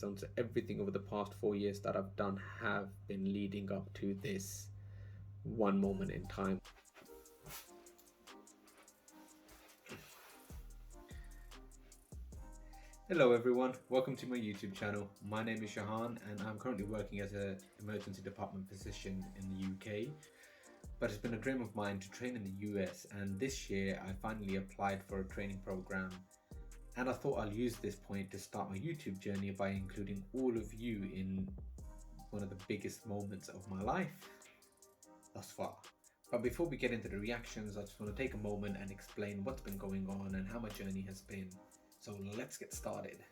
So everything over the past 4 years that I've done have been leading up to this one moment in time. Hello everyone, welcome to my YouTube channel. My name is Shahan and I'm currently working as an emergency department physician in the UK. But it's been a dream of mine to train in the US, and this year I finally applied for a training program. And I thought I'll use this point to start my YouTube journey by including all of you in one of the biggest moments of my life thus far. But before we get into the reactions, I just want to take a moment and explain what's been going on and how my journey has been. So let's get started.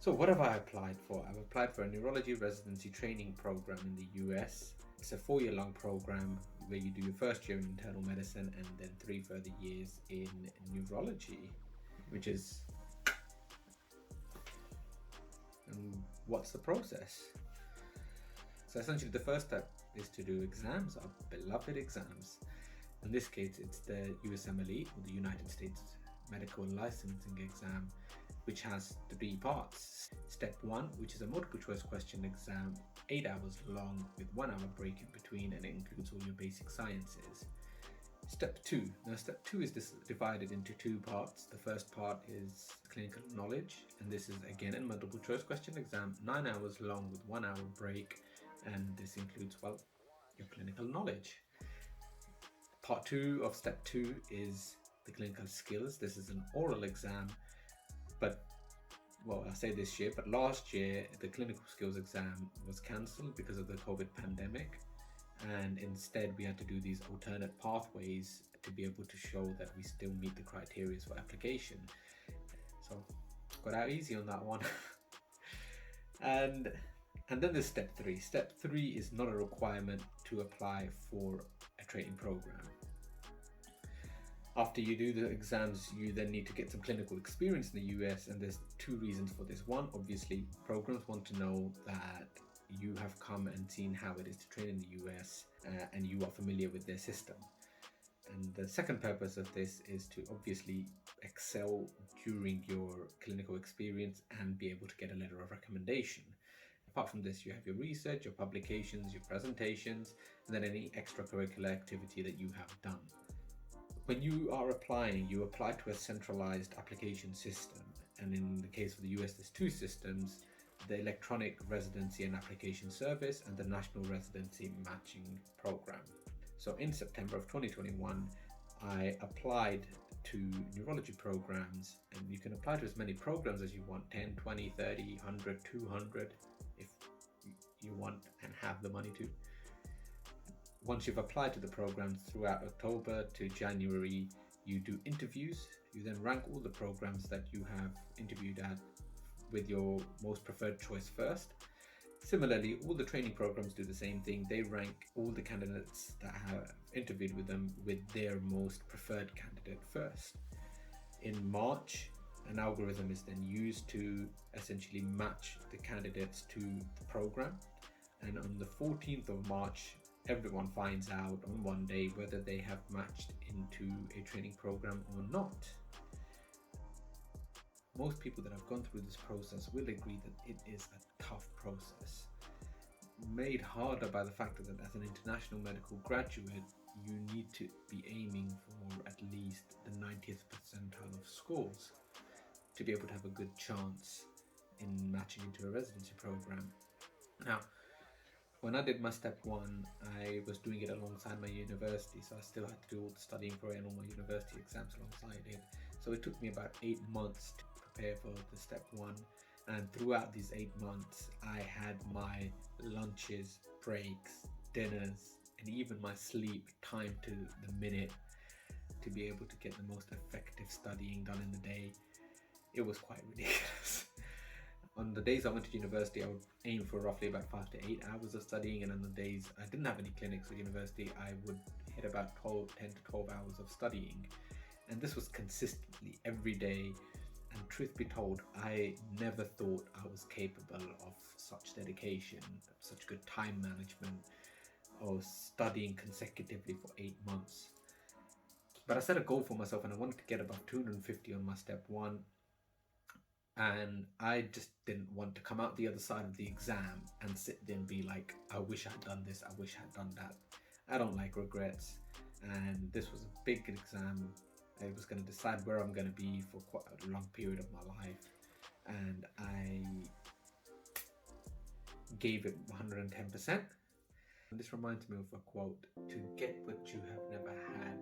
So what have I applied for? I've applied for a neurology residency training program in the US. It's a 4-year long program where you do your first year in internal medicine and then 3 further years in neurology, which is... And what's the process? So essentially the first step is to do exams, our beloved exams. In this case, it's the USMLE, or the United States Medical Licensing Exam, which has 3 parts. Step 1, which is a multiple choice question exam, 8 hours long with 1 hour break in between, and it includes all your basic sciences. Step 2. Now step 2 is divided into 2 parts. The first part is clinical knowledge, and this is again a multiple choice question exam, 9 hours long with 1 hour break, and this includes, well, your clinical knowledge. Part 2 of step 2 is the clinical skills. This is an oral exam, but well, I say this year, but last year the clinical skills exam was cancelled because of the COVID pandemic, and instead we had to do these alternate pathways to be able to show that we still meet the criteria for application. So got out easy on that one. and then there's step 3. Step 3 is not a requirement to apply for a training program. After you do the exams, you then need to get some clinical experience in the US, and there's 2 reasons for this. One, obviously, programs want to know that you have come and seen how it is to train in the US and you are familiar with their system. And the second purpose of this is to obviously excel during your clinical experience and be able to get a letter of recommendation. Apart from this, you have your research, your publications, your presentations, and then any extracurricular activity that you have done. When you are applying, you apply to a centralized application system, and in the case of the US there's 2 systems, the Electronic Residency and Application Service and the National Residency Matching Program. So in September of 2021 I applied to neurology programs, and you can apply to as many programs as you want, 10, 20, 30, 100, 200 if you want and have the money to. Once you've applied to the programs throughout October to January, you do interviews. You then rank all the programs that you have interviewed at with your most preferred choice first. Similarly, all the training programs do the same thing. They rank all the candidates that have interviewed with them with their most preferred candidate first. In March, an algorithm is then used to essentially match the candidates to the program. And on the 14th of March, everyone finds out on one day whether they have matched into a training program or not. Most people that have gone through this process will agree that it is a tough process, made harder by the fact that as an international medical graduate, you need to be aiming for at least the 90th percentile of scores to be able to have a good chance in matching into a residency program. Now, when I did my step 1, I was doing it alongside my university, so I still had to do all the studying for it and all my university exams alongside it. So it took me about 8 months to prepare for the step 1, and throughout these 8 months I had my lunches, breaks, dinners, and even my sleep timed to the minute to be able to get the most effective studying done in the day. It was quite ridiculous. On the days I went to university, I would aim for roughly about 5 to 8 hours of studying, and on the days I didn't have any clinics at university, I would hit about 10 to 12 hours of studying. And this was consistently every day, and truth be told, I never thought I was capable of such dedication, such good time management, or studying consecutively for 8 months. But I set a goal for myself, and I wanted to get about 250 on my step 1. And I just didn't want to come out the other side of the exam and sit there and be like, I wish I'd done this, I wish I'd done that. I don't like regrets. And this was a big exam. It was going to decide where I'm going to be for quite a long period of my life. And I gave it 110%. And this reminds me of a quote: to get what you have never had,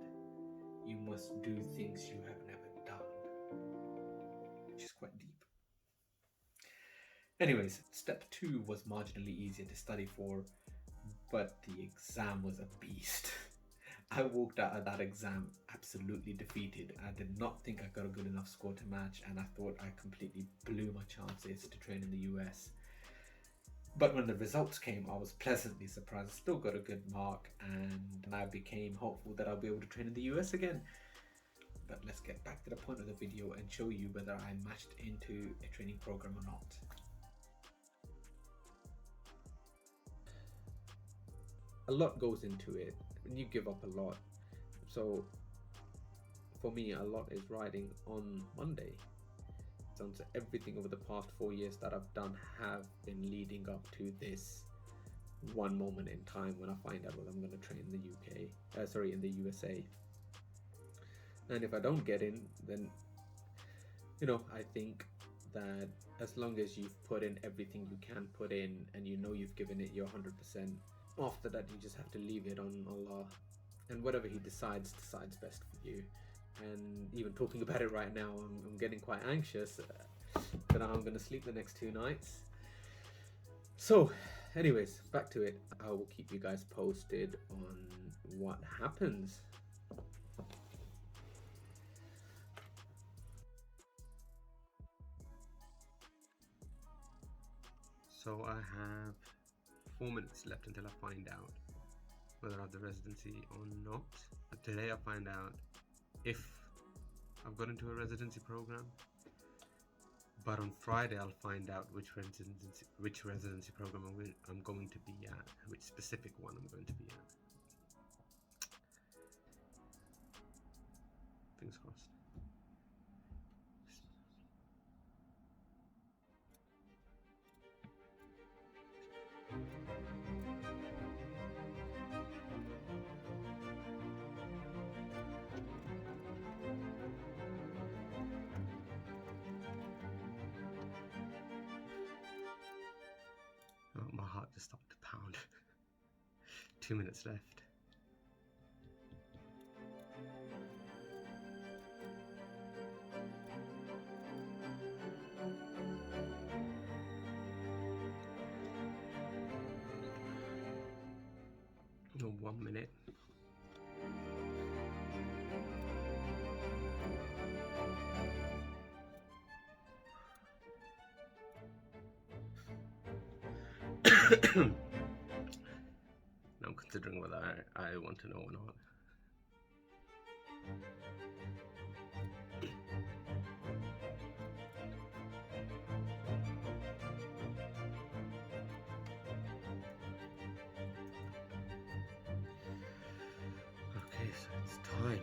you must do things you have never done. Which is quite deep. Anyways, step 2 was marginally easier to study for, but the exam was a beast. I walked out of that exam absolutely defeated. I did not think I got a good enough score to match, and I thought I completely blew my chances to train in the US. But when the results came, I was pleasantly surprised. I still got a good mark, and I became hopeful that I'll be able to train in the US again. But let's get back to the point of the video and show you whether I matched into a training program or not. A lot goes into it, and you give up a lot. So for me, a lot is riding on Monday. So everything over the past 4 years that I've done have been leading up to this one moment in time when I find out whether I'm going to train in the in the USA. And if I don't get in, then I think that as long as you've put in everything you can put in and you've given it your 100%, after that you just have to leave it on Allah, and whatever He decides best for you. And even talking about it right now, I'm getting quite anxious that I'm going to sleep the next 2 nights. So anyways, back to it. I will keep you guys posted on what happens. So I have 4 minutes left until I find out whether I have the residency or not. But today I find out if I've got into a residency program. But on Friday I'll find out which residency program I'm going to be at, which specific one I'm going to be at. Fingers crossed. Oh, my heart just stopped to pound. 2 minutes left. Oh, 1 minute. Now I'm considering whether I want to know or not. Okay, so it's time.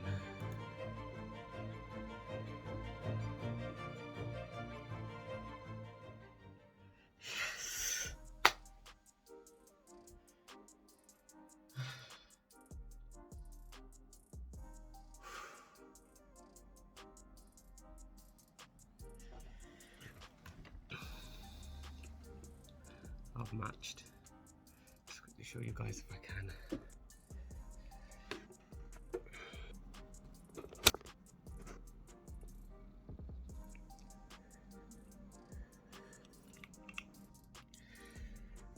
Yes. I've matched. Just quickly show you guys if I can.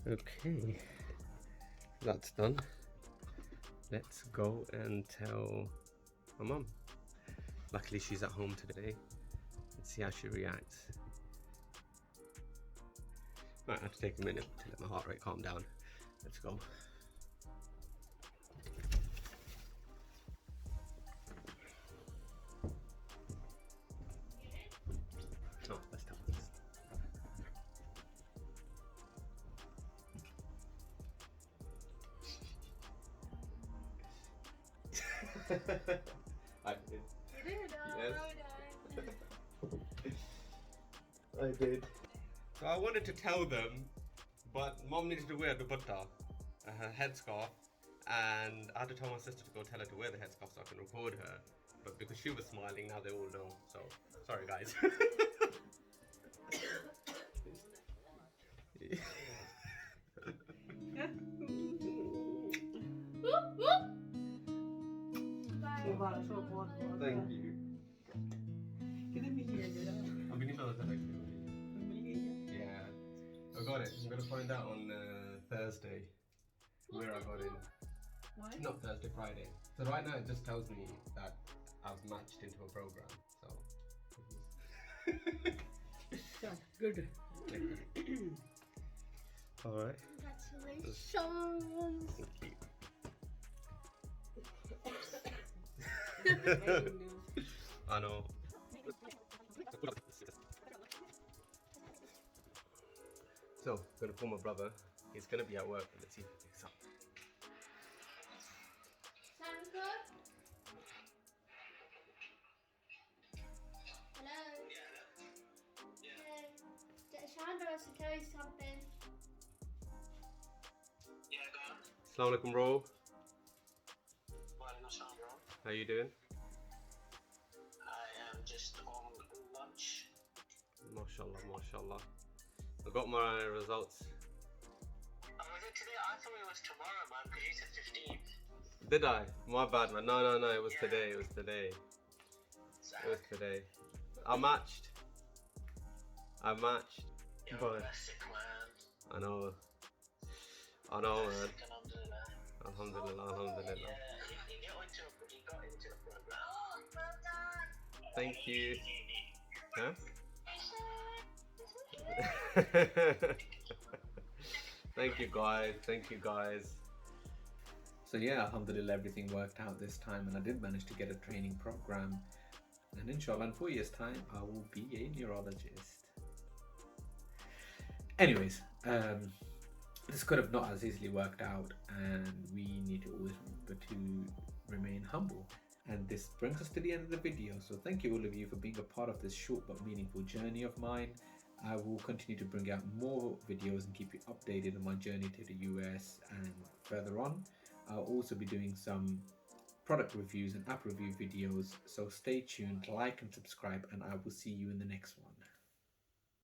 Okay, that's done. Let's go and tell my mum. Luckily she's at home today. Let's see how she reacts. Might have to take a minute to let my heart rate calm down. Let's go. Oh, let's tell this. I did. You did? Oh, Yes. well done. I did. So I wanted to tell them, but mom needed to wear dupatta, her headscarf, and I had to tell my sister to go tell her to wear the headscarf so I can record her. But because she was smiling, now they all know. So sorry, guys. Thank you. Yeah, I got it. I'm gonna find out on Thursday where I got in. Why? Not Thursday, Friday. So right now it just tells me that I was matched into a program. So. Yeah, good. All right. Congratulations. I know. So, I'm gonna call my brother. He's gonna be at work, but let's see if he picks up. Sound good? Hello? Yeah. Chandra wants to tell you something. Yeah, go on. Assalamu alaikum, bro. Walaikum assalam, bro. How you doing? I am just on lunch. MashaAllah, MashaAllah. I got my results. Oh, was it today? I thought it was tomorrow, man, because you said 15th. Did I? My bad, man. No, it was Yeah. today. It was today. So, It was today. I matched. you're But a sick man. I know, man. Sick, alhamdulillah. Alhamdulillah. Yeah, you got into the program. Thank you. Huh? Thank you guys. So yeah, alhamdulillah, everything worked out this time, and I did manage to get a training program, and inshallah in 4 years time I will be a neurologist. Anyways, this could have not as easily worked out, and we need to always remember to remain humble. And this brings us to the end of the video, so thank you all of you for being a part of this short but meaningful journey of mine. I will continue to bring out more videos and keep you updated on my journey to the US and further on. I'll also be doing some product reviews and app review videos, so stay tuned, like and subscribe, and I will see you in the next one.